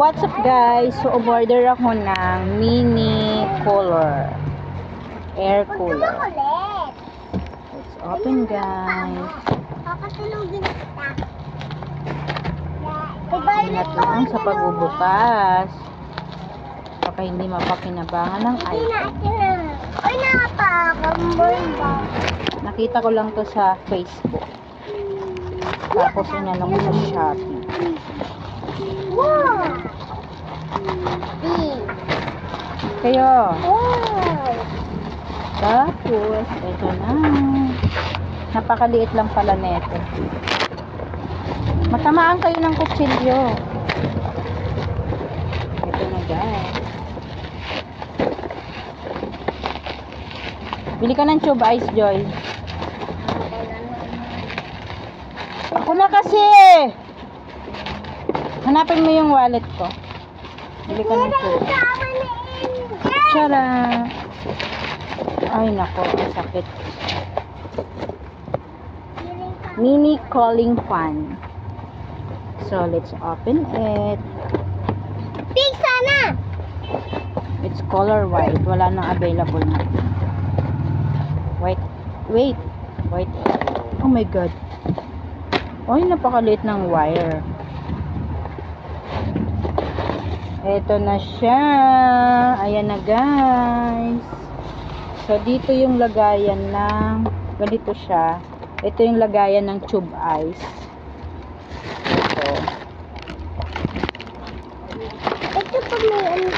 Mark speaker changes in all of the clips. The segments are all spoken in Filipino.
Speaker 1: What's up guys? So, order ako ng mini cooler. Air cooler. Let's open guys. Ingat lang sa pagbubukas. Baka hindi mapakinabangan ng item.
Speaker 2: Ay, napakambol ba?
Speaker 1: Nakita ko lang to sa Facebook. Tapos inanong ko sa Shopee.
Speaker 2: Wow!
Speaker 1: Kayo.
Speaker 2: Wow!
Speaker 1: Tapos, ito na. Napakaliit lang pala neto. Matamaan kayo ng kutsilyo. Ito na guys. Bili ka ng tube ice, Joy. Ako na kasi. Hanapin mo yung wallet ko. Bili ka ng tube. Tara. Ay nako, ang sakit. Mini cooling fan. So, let's open it.
Speaker 2: Pink sana!
Speaker 1: It's color white. Wala nang available na. White. Wait. White. Oh my God. Ay, napakaliit ng wire. Ito na siya. Ayan na guys. So, dito yung lagayan ng ganito siya. Ito yung lagayan ng tube ice.
Speaker 2: Ito pa may ano.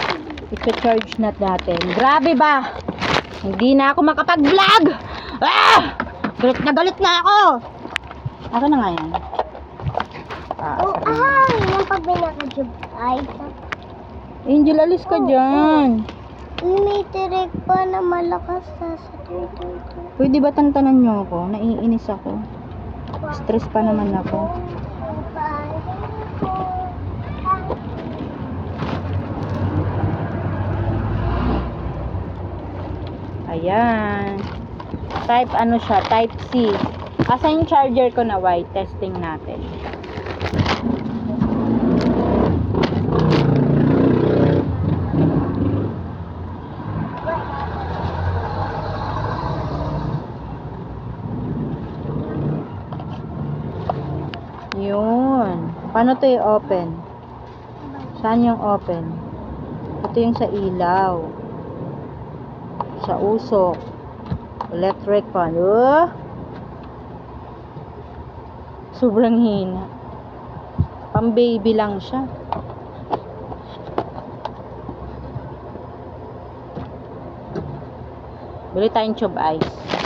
Speaker 1: I-charge na natin. Grabe ba? Hindi na ako makapag-vlog! Ah! Galit na ako! Ako na nga yan.
Speaker 2: Oh, yung pag binaka-jub. Ay,
Speaker 1: Angel, alis ka dyan.
Speaker 2: may tirik pa na malakas sa
Speaker 1: Pwede ba tantanan nyo ako? Naiinis ako. Stress pa naman ako. Ayan. Type ano siya? Type C. Asan yung charger ko na white? Testing natin. Yun. Paano to i-open? Saan yung open? Ito yung sa ilaw. Sa usok. Electric fan. Sobrang hina. Pang baby lang siya. Bili tayong tube ice.